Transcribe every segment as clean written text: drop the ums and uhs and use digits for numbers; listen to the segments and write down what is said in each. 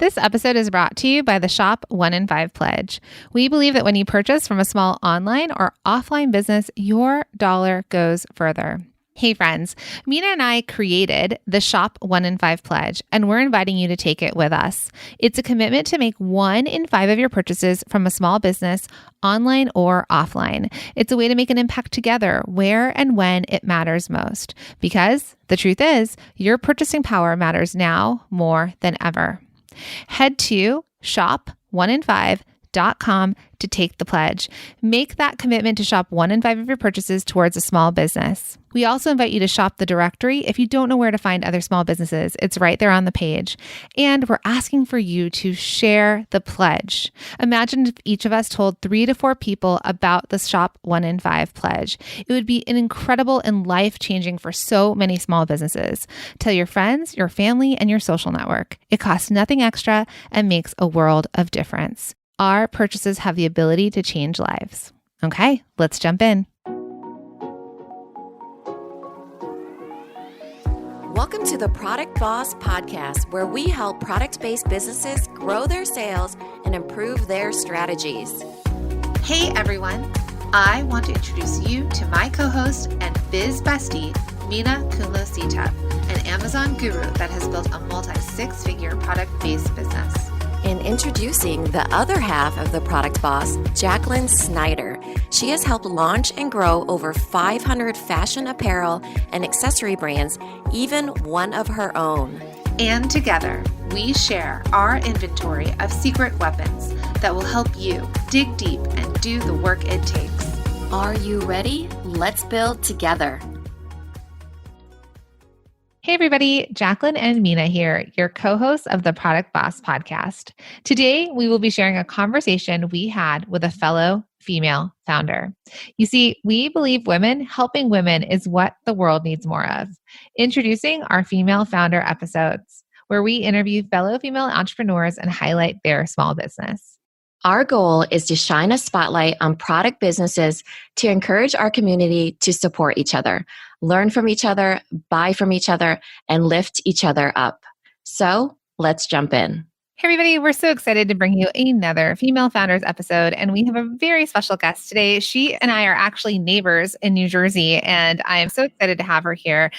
This episode is brought to you by the Shop 1 in 5 Pledge. We believe that when you purchase from a small online or offline business, your dollar goes further. Hey friends, Minna and I created the Shop 1 in 5 Pledge, and we're inviting you to take it with us. It's a commitment to make 1 in 5 of your purchases from a small business, online or offline. It's a way to make an impact together where and when it matters most. Because the truth is, your purchasing power matters now more than ever. Head to shop1in5.com to take the pledge. Make that commitment to shop 1 in 5 of your purchases towards a small business. We also invite you to shop the directory if you don't know where to find other small businesses. It's right there on the page. And we're asking for you to share the pledge. Imagine if each of us told 3 to 4 people about the Shop 1 in 5 pledge. It would be an incredible and life-changing for so many small businesses. Tell your friends, your family, and your social network. It costs nothing extra and makes a world of difference. Our purchases have the ability to change lives. Okay, let's jump in. Welcome to the Product Boss Podcast, where we help product-based businesses grow their sales and improve their strategies. Hey everyone, I want to introduce you to my co-host and biz bestie, Minna Kunlo-Sitep, an Amazon guru that has built a multi-6-figure product-based business. And introducing the other half of the Product Boss, Jacqueline Snyder. She has helped launch and grow over 500 fashion apparel and accessory brands, even one of her own. And together, we share our inventory of secret weapons that will help you dig deep and do the work it takes. Are you ready? Let's build together. Hey everybody, Jacqueline and Minna here, your co-hosts of the Product Boss Podcast. Today, we will be sharing a conversation we had with a fellow female founder. You see, we believe women helping women is what the world needs more of. Introducing our female founder episodes, where we interview fellow female entrepreneurs and highlight their small business. Our goal is to shine a spotlight on product businesses to encourage our community to support each other, learn from each other, buy from each other, and lift each other up. So let's jump in. Hey everybody, we're so excited to bring you another Female Founders episode, and we have a very special guest today. She and I are actually neighbors in New Jersey, and I am so excited to have her here.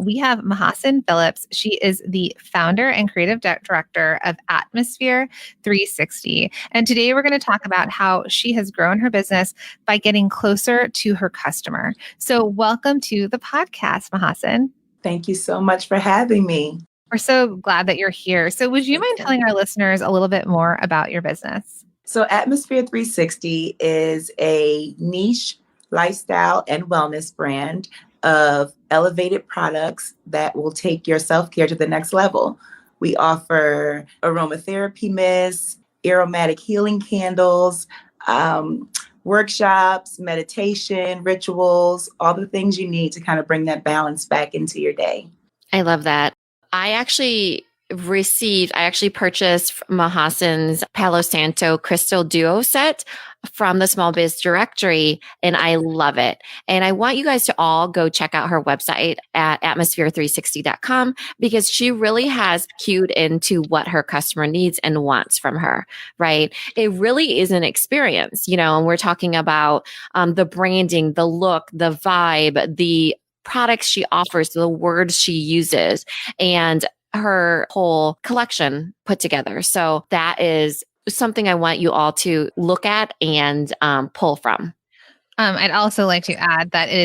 We have Mahasin Phillips. She is the founder and creative director of Atmosphere Threesixty, and today we're going to talk about how she has grown her business by getting closer to her customer. So welcome to the podcast, Mahasin. Thank you so much for having me. We're so glad that you're here. So would you mind telling our listeners a little bit more about your business? So Atmosphere Threesixty is a niche lifestyle and wellness brand of elevated products that will take your self-care to the next level. We offer aromatherapy mists, aromatic healing candles, workshops, meditation, rituals, all the things you need to kind of bring that balance back into your day. I love that. I actually purchased Mahasin's Palo Santo Crystal Duo set from the Small Biz Directory, and I love it. And I want you guys to all go check out her website at atmosphere360.com, because she really has cued into what her customer needs and wants from her, right? It really is an experience, and we're talking about the branding, the look, the vibe, the products she offers, the words she uses, and her whole collection put together. So that is something I want you all to look at and pull from. I'd also like to add that it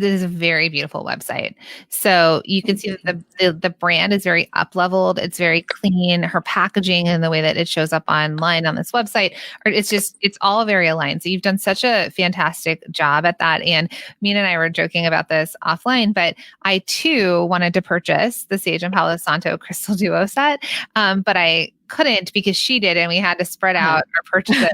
is a very beautiful website. So you can see that the brand is very up-leveled. It's very clean. Her packaging and the way that it shows up online on this website, it's all very aligned. So you've done such a fantastic job at that. And Minna and I were joking about this offline, but I too wanted to purchase the Sage and Palo Santo Crystal Duo set. But I couldn't because she did, and we had to spread out our purchases.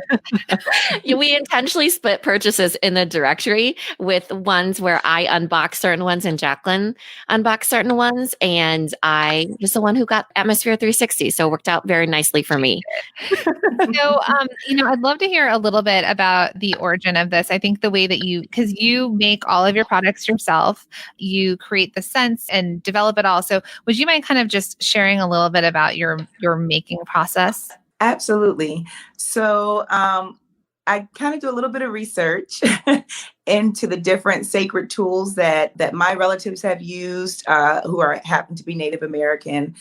We intentionally split purchases in the directory with ones where I unbox certain ones and Jacqueline unbox certain ones. And I was the one who got Atmosphere 360. So it worked out very nicely for me. So, I'd love to hear a little bit about the origin of this. I think the way that because you make all of your products yourself, you create the scents and develop it all. So would you mind kind of just sharing a little bit about your making process? Absolutely. So I kind of do a little bit of research into the different sacred tools that my relatives have used, who happen to be Native American,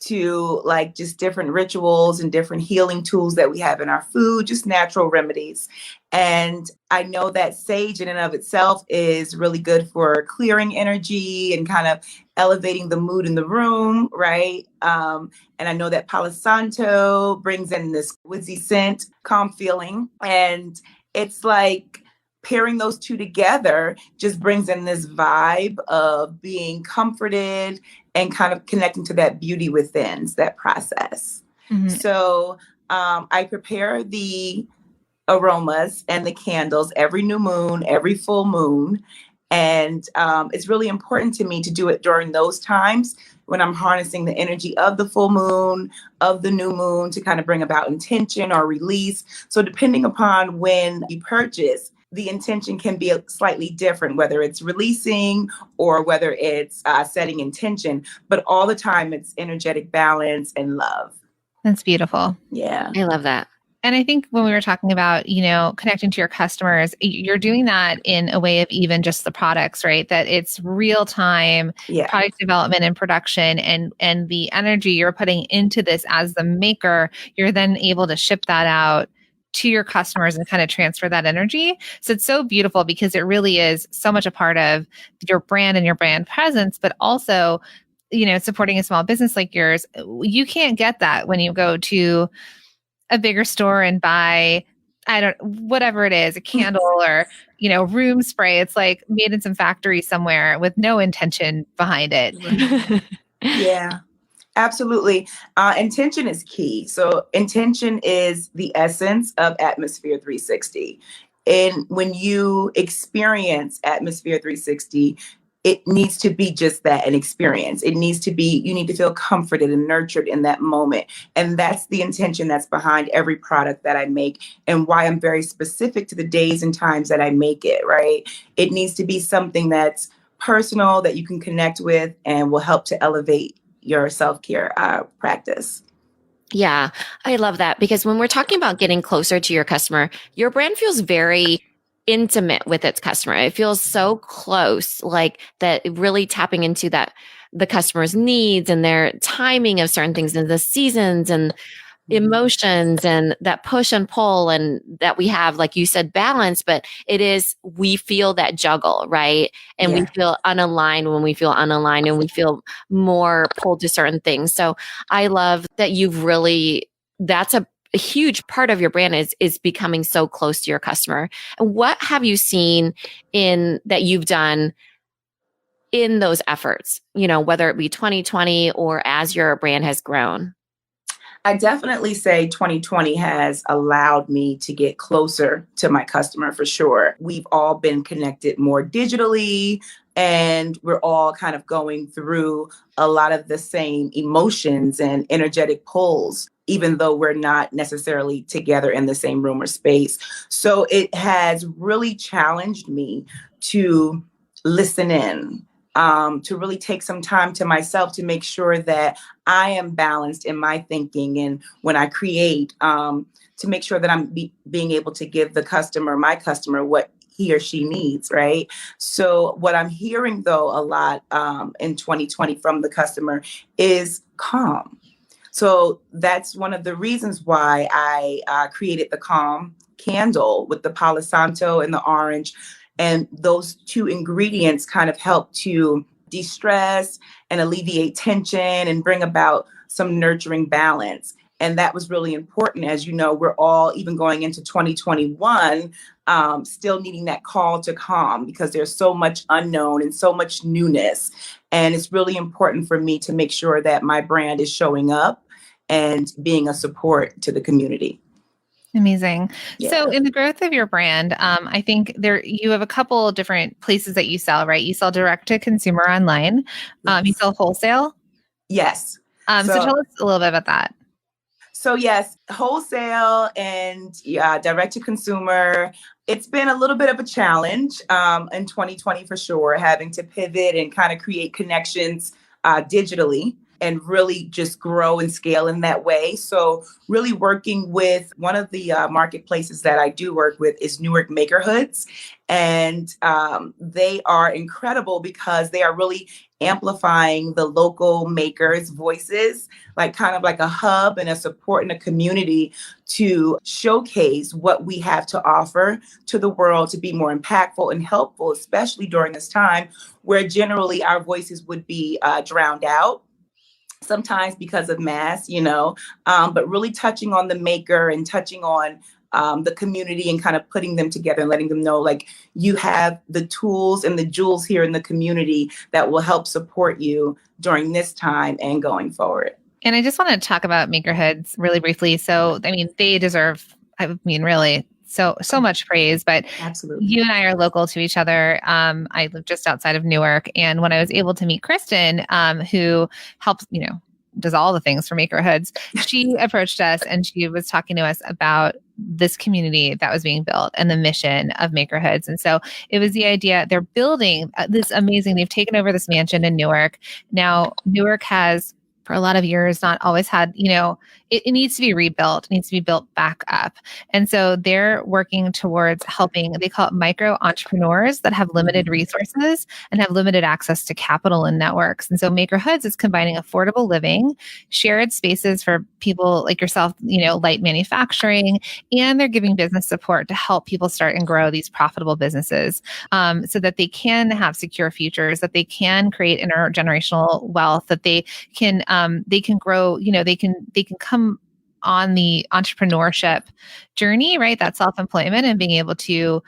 to like just different rituals and different healing tools that we have in our food, just natural remedies. And I know that sage in and of itself is really good for clearing energy and kind of elevating the mood in the room, right? And I know that Palo Santo brings in this woodsy scent, calm feeling. And it's like pairing those two together just brings in this vibe of being comforted and kind of connecting to that beauty within that process. Mm-hmm. So I prepare the aromas and the candles every new moon, every full moon. And it's really important to me to do it during those times when I'm harnessing the energy of the full moon, of the new moon, to kind of bring about intention or release. So depending upon when you purchase, the intention can be slightly different, whether it's releasing or whether it's setting intention. But all the time, it's energetic balance and love. That's beautiful. Yeah. I love that. And I think when we were talking about, connecting to your customers, you're doing that in a way of even just the products, right? That it's real time product development and production, and the energy you're putting into this as the maker, you're then able to ship that out to your customers and kind of transfer that energy. So it's so beautiful because it really is so much a part of your brand and your brand presence, but also, supporting a small business like yours. You can't get that when you go to a bigger store and buy, whatever it is, a candle or, room spray. It's like made in some factory somewhere with no intention behind it. Yeah. Absolutely. Intention is key. So intention is the essence of Atmosphere 360. And when you experience Atmosphere 360, it needs to be just that, an experience. You need to feel comforted and nurtured in that moment. And that's the intention that's behind every product that I make, and why I'm very specific to the days and times that I make it, right? It needs to be something that's personal, that you can connect with, and will help to elevate your self-care practice. Yeah, I love that, because when we're talking about getting closer to your customer, your brand feels very intimate with its customer. It feels so close, like that, really tapping into the customer's needs and their timing of certain things and the seasons and emotions and that push and pull, and that we have, like you said, balance, but we feel that juggle, right? And we feel unaligned when we feel unaligned, and we feel more pulled to certain things. So I love that that's a huge part of your brand is becoming so close to your customer. And what have you seen that you've done in those efforts, whether it be 2020 or as your brand has grown? I definitely say 2020 has allowed me to get closer to my customer, for sure. We've all been connected more digitally, and we're all kind of going through a lot of the same emotions and energetic pulls, even though we're not necessarily together in the same room or space. So it has really challenged me to listen in, to really take some time to myself to make sure that I am balanced in my thinking, and when I create, to make sure that I'm being able to give my customer, what he or she needs, right? So what I'm hearing, though, a lot in 2020 from the customer is calm. So that's one of the reasons why I created the calm candle with the Palo Santo and the orange. And those two ingredients kind of help to de-stress and alleviate tension and bring about some nurturing balance. And that was really important. As you know, we're all, even going into 2021, still needing that call to calm, because there's so much unknown and so much newness. And it's really important for me to make sure that my brand is showing up and being a support to the community. Amazing. Yeah. So in the growth of your brand, I think you have a couple different places that you sell, right? You sell direct to consumer online. You Yes. sell wholesale. Yes. So tell us a little bit about that. So yes, wholesale and direct to consumer. It's been a little bit of a challenge in 2020 for sure, having to pivot and kind of create connections digitally and really just grow and scale in that way. So really working with one of the marketplaces that I do work with is Newark Makerhoods. And they are incredible because they are really amplifying the local makers' voices, like kind of like a hub and a support and a community to showcase what we have to offer to the world to be more impactful and helpful, especially during this time where generally our voices would be drowned out. Sometimes because of mass, but really touching on the maker and touching on the community and kind of putting them together and letting them know, like, you have the tools and the jewels here in the community that will help support you during this time and going forward. And I just want to talk about Makerhoods really briefly. So, I mean, they deserve, really so much praise, but Absolutely. You and I are local to each other. I live just outside of Newark. And when I was able to meet Kristen, who helps, does all the things for Makerhoods, she approached us and she was talking to us about this community that was being built and the mission of Makerhoods. And so it was the idea they're building this amazing, they've taken over this mansion in Newark. Now, Newark has, for a lot of years, not always had, it needs to be rebuilt, it needs to be built back up. And so they're working towards helping, they call it micro entrepreneurs that have limited resources and have limited access to capital and networks. And so Makerhoods is combining affordable living, shared spaces for people like yourself, light manufacturing, and they're giving business support to help people start and grow these profitable businesses so that they can have secure futures, that they can create intergenerational wealth, that they can grow, they can come on the entrepreneurship journey, right? That self-employment and being able to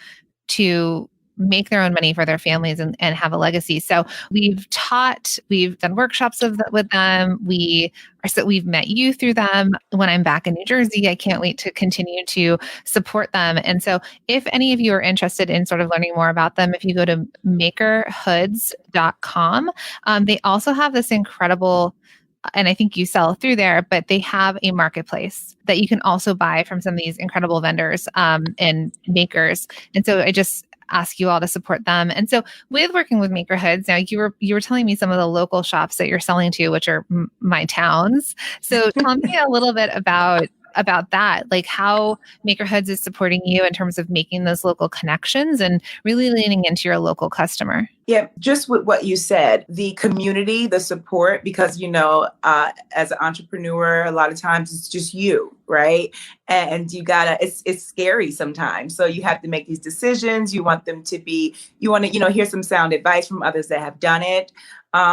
make their own money for their families and have a legacy. So we've done workshops with them. We've met you through them. When I'm back in New Jersey, I can't wait to continue to support them. And so if any of you are interested in sort of learning more about them, if you go to makerhoods.com, they also have this incredible, and I think you sell through there, but they have a marketplace that you can also buy from some of these incredible vendors and makers. And so I just ask you all to support them. And so with working with Makerhoods, now you were telling me some of the local shops that you're selling to, which are my towns. So tell me a little bit about that, like how Makerhoods is supporting you in terms of making those local connections and really leaning into your local customer. Yeah, just with what you said, the community, the support, because, as an entrepreneur, a lot of times it's just you, right? And it's scary sometimes. So you have to make these decisions. You want to hear some sound advice from others that have done it.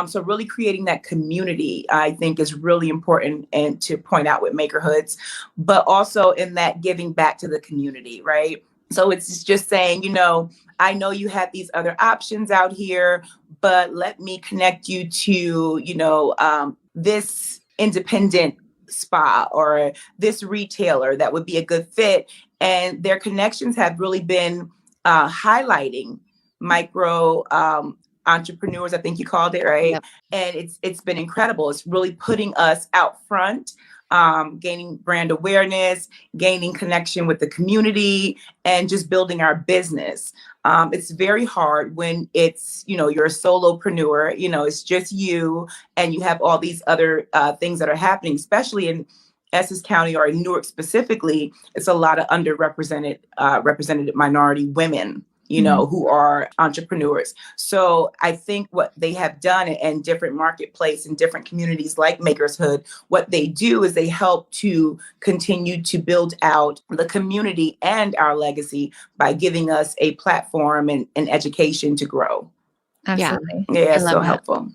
So really creating that community, I think, is really important and to point out with Makerhoods, but also in that giving back to the community, right? So it's just saying, I know you have these other options out here, but let me connect you to, this independent spa or this retailer that would be a good fit. And their connections have really been highlighting micro entrepreneurs, I think you called it, right? Yep. And it's been incredible. It's really putting us out front, gaining brand awareness, gaining connection with the community, and just building our business. It's very hard when it's, you're a solopreneur, it's just you and you have all these other things that are happening, especially in Essex County or in Newark specifically. It's a lot of underrepresented represented minority women, who are entrepreneurs. So I think what they have done in different marketplace and different communities like Makershood, what they do is they help to continue to build out the community and our legacy by giving us a platform and education to grow. Absolutely. Yeah, it's so helpful.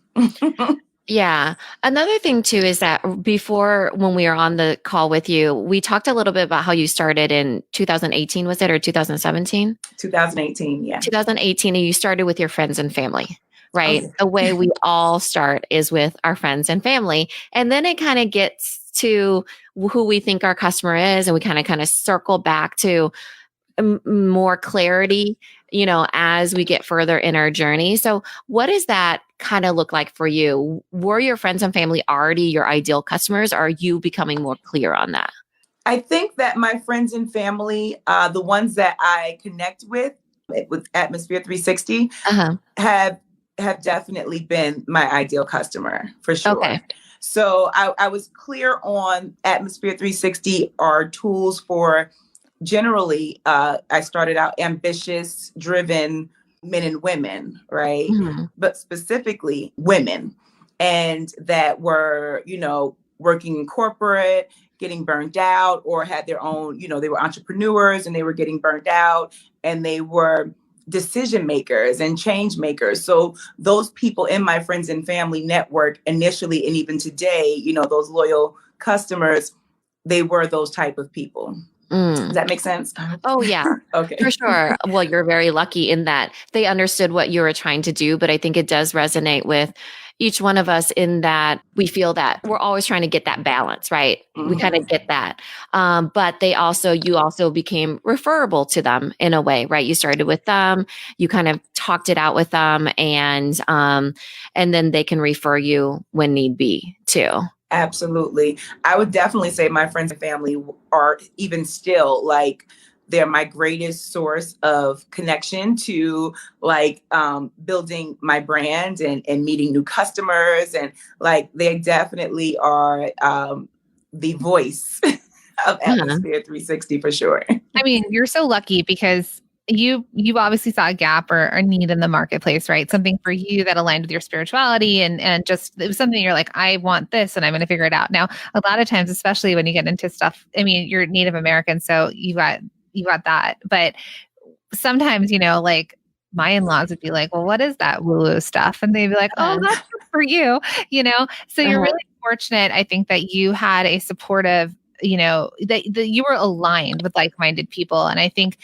Yeah. Another thing too is that before, when we were on the call with you, we talked a little bit about how you started in 2018, was it, or 2017? 2018, yeah. 2018, and you started with your friends and family, right? Okay. The way we all start is with our friends and family. And then it kind of gets to who we think our customer is, and we kind of circle back to more clarity, as we get further in our journey. So what does that kind of look like for you? Were your friends and family already your ideal customers, or are you becoming more clear on that? I think that my friends and family, the ones that I connect with Atmosphere 360, have definitely been my ideal customer for sure. Okay. So I was clear on Atmosphere 360 are tools for generally, I started out ambitious, driven men and women, right? Mm-hmm. But specifically women, and that were, working in corporate, getting burned out, or had their own, they were entrepreneurs and they were getting burned out, and they were decision makers and change makers. So those people in my friends and family network initially, and even today, those loyal customers, they were those type of people. Does that make sense? Oh, yeah. Okay. For sure. Well, you're very lucky in that they understood what you were trying to do, but I think it does resonate with each one of us in that we feel that we're always trying to get that balance, right? Mm-hmm. We kind of get that. But you also became referable to them in a way, right? You started with them, you kind of talked it out with them, and then they can refer you when need be too. Absolutely. I would definitely say my friends and family are even still they're my greatest source of connection to building my brand and meeting new customers. And they definitely are the voice of Atmosphere 360 for sure. I mean, you're so lucky because you obviously saw a gap or a need in the marketplace, right? Something for you that aligned with your spirituality and just it was something you're like, I want this and I'm going to figure it out. Now, a lot of times, especially when you get into stuff, I mean, you're Native American, so you got that. But sometimes, my in-laws would be like, well, what is that woo-woo stuff? And they'd be like, oh, that's good for you, So you're really fortunate, I think, that you had a supportive that you were aligned with like-minded people. And I think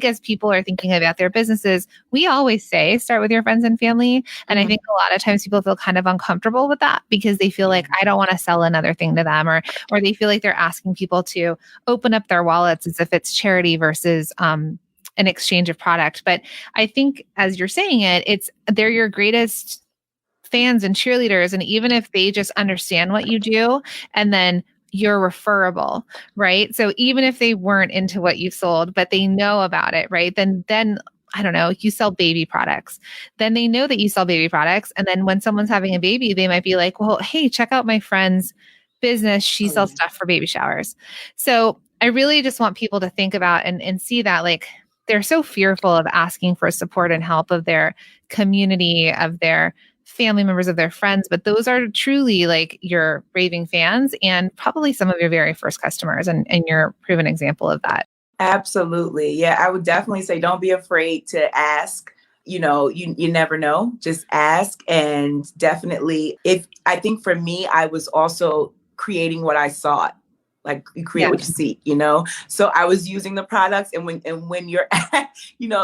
as people are thinking about their businesses, we always say, start with your friends and family. And I think a lot of times people feel kind of uncomfortable with that because they feel like I don't want to sell another thing to them, or they feel like they're asking people to open up their wallets as if it's charity versus, an exchange of product. But I think as you're saying it, they're your greatest fans and cheerleaders. And even if they just understand what you do and then you're referable, right? So even if they weren't into what you sold, but they know about it, right? Then I don't know, you sell baby products. Then they know that you sell baby products. And then when someone's having a baby, they might be like, well, hey, check out my friend's business. She sells stuff for baby showers. So I really just want people to think about and see that they're so fearful of asking for support and help of their community, of their family members, of their friends, but those are truly your raving fans and probably some of your very first customers, and you're a proven example of that. Absolutely. Yeah, I would definitely say don't be afraid to ask. You never know, just ask. And definitely, I think for me, I was also creating what I sought. You create what you seek, So I was using the products, and when you're,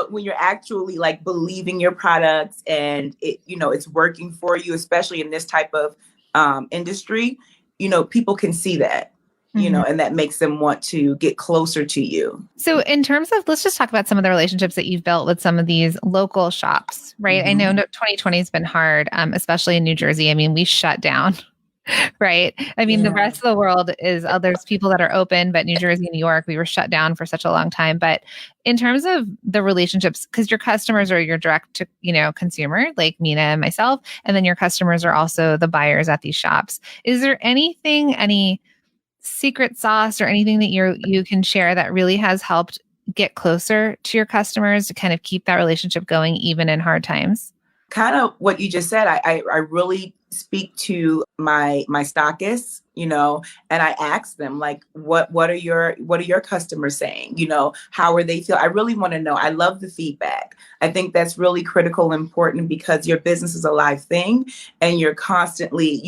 when you're actually believing your products and it, it's working for you, especially in this type of industry, people can see that, and that makes them want to get closer to you. So in terms of, let's just talk about some of the relationships that you've built with some of these local shops, right? Mm-hmm. I know 2020 has been hard, especially in New Jersey. I mean, we shut down. Right. I mean, the rest of the world there's people that are open, but New Jersey, New York, we were shut down for such a long time. But in terms of the relationships, because your customers are your direct to, consumer, like Minna and myself, and then your customers are also the buyers at these shops. Is there any secret sauce or anything that you can share that really has helped get closer to your customers to kind of keep that relationship going even in hard times? Kind of what you just said. I really speak to my stockists, and I ask them what are your customers saying? How are they feel? I really want to know. I love the feedback. I think that's really critical and important because your business is a live thing and you're constantly,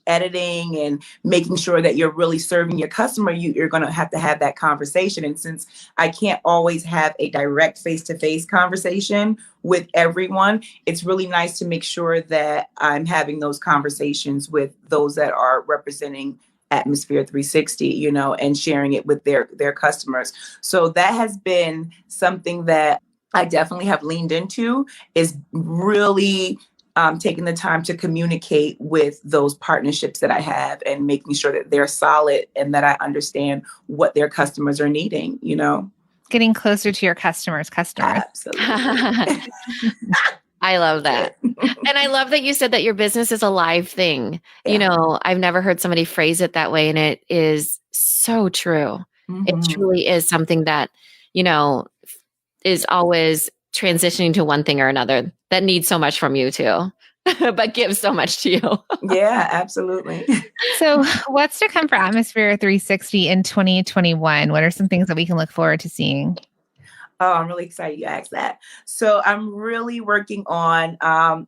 editing and making sure that you're really serving your customer. You're going to have that conversation. And since I can't always have a direct face-to-face conversation with everyone, it's really nice to make sure that I'm having those conversations with those that are representing Atmosphere 360, you know, and sharing it with their customers. So that has been something that I definitely have leaned into, is really taking the time to communicate with those partnerships that I have and making sure that they're solid and that I understand what their customers are needing, you know? Getting closer to your customers. Absolutely. I love that. And I love that you said that your business is a live thing. Yeah. You know, I've never heard somebody phrase it that way, and it is so true. It truly is something that, you know, is always transitioning to one thing or another that needs so much from you too, but gives so much to you. Yeah, absolutely. So what's to come for Atmosphere 360 in 2021? What are some things that we can look forward to seeing? Oh, I'm really excited you asked that. So I'm really working on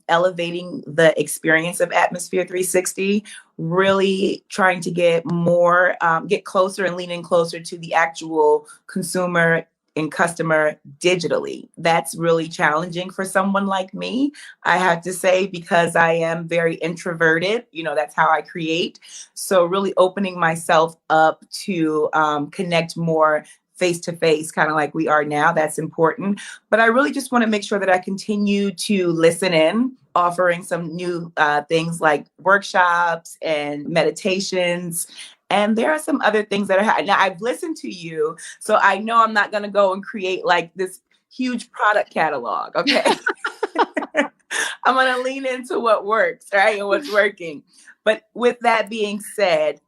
elevating the experience of Atmosphere 360, really trying to get more, get closer and lean in closer to the actual consumer and customer digitally. That's really challenging for someone like me, I have to say, because I am very introverted. You know, that's how I create. So really opening myself up to connect more face-to-face, kind of like we are now. That's important. But I really just want to make sure that I continue to listen in, offering some new things like workshops and meditations. And there are some other things that are, now I've listened to you, so I know I'm not going to go and create like this huge product catalog. Okay. I'm going to lean into what works, right? And what's working. But with that being said,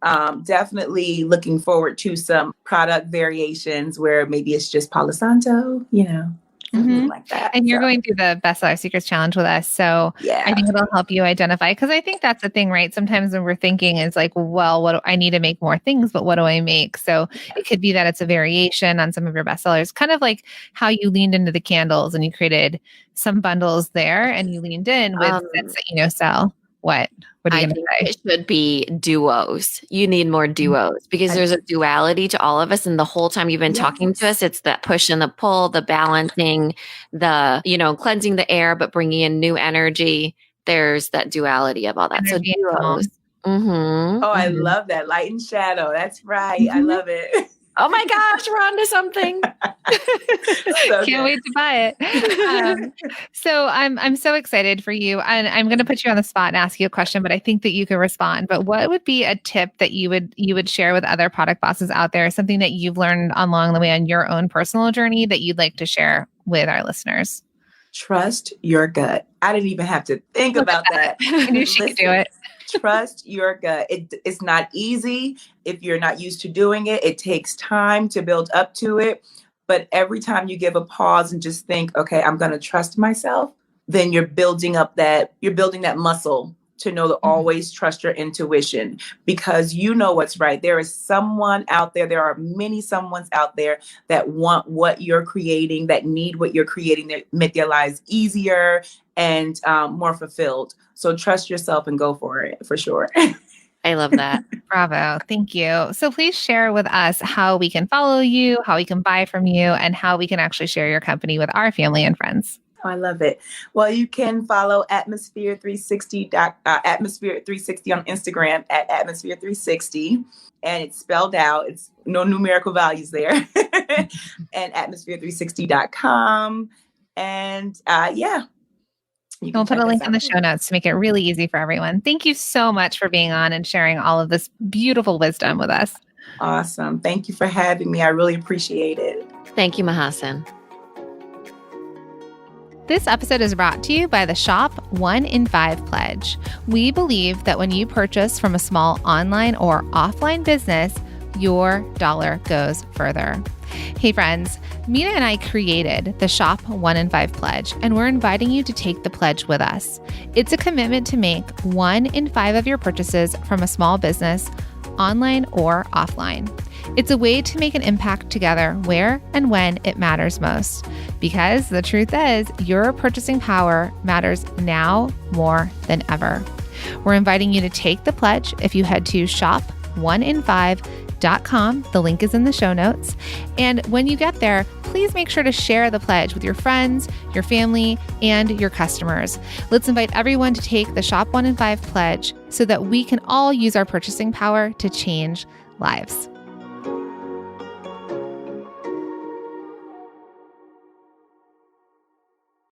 definitely looking forward to some product variations where maybe it's just Palo Santo, you know, something like that. And you're going through the Bestseller Secrets Challenge with us. So yeah. I think it'll help you identify, because I think that's the thing, right? Sometimes when we're thinking is like, well, what do I need to make more things, but what do I make? So it could be that it's a variation on some of your bestsellers, kind of like how you leaned into the candles and you created some bundles there and you leaned in with scents that, you know, sell. What are you going to say? It should be duos. You need more duos because there's a duality to all of us. And the whole time you've been talking to us, it's that push and the pull, the balancing, the, you know, cleansing the air, but bringing in new energy. There's that duality of all that. Energy so duos. Oh, I love that. Light and shadow. That's right. I love it. Oh my gosh, we're on to something. Can't wait to buy it. So I'm so excited for you. And I'm going to put you on the spot and ask you a question, but I think that you can respond. But what would be a tip that you would share with other product bosses out there, something that you've learned along the way on your own personal journey that you'd like to share with our listeners? Trust your gut. I didn't even have to think about that. I knew she could do it. Trust your gut. It's not easy if you're not used to doing it. It takes time to build up to it. But every time you give a pause and just think, okay, I'm going to trust myself, then you're building that muscle to know to always trust your intuition, because you know what's right. There is someone out there. There are many someones out there that want what you're creating, that need what you're creating, that make their lives easier and more fulfilled. So trust yourself and go for it, for sure. I love that. Bravo. Thank you. So please share with us how we can follow you, how we can buy from you, and how we can actually share your company with our family and friends. Oh, I love it. Well, you can follow Atmosphere 360, Atmosphere 360 on Instagram at Atmosphere 360. And it's spelled out. It's no numerical values there. And atmosphere360.com. And yeah. We'll put a link in the show notes to make it really easy for everyone. Thank you so much for being on and sharing all of this beautiful wisdom with us. Awesome. Thank you for having me. I really appreciate it. Thank you, Mahasin. This episode is brought to you by the Shop 1 in 5 Pledge. We believe that when you purchase from a small online or offline business, your dollar goes further. Hey friends, Minna and I created the Shop 1 in 5 Pledge, and we're inviting you to take the pledge with us. It's a commitment to make 1 in 5 of your purchases from a small business, online or offline. It's a way to make an impact together where and when it matters most. Because the truth is, your purchasing power matters now more than ever. We're inviting you to take the pledge if you head to shop1in5.com. The link is in the show notes. And when you get there, please make sure to share the pledge with your friends, your family, and your customers. Let's invite everyone to take the Shop 1 in 5 pledge so that we can all use our purchasing power to change lives.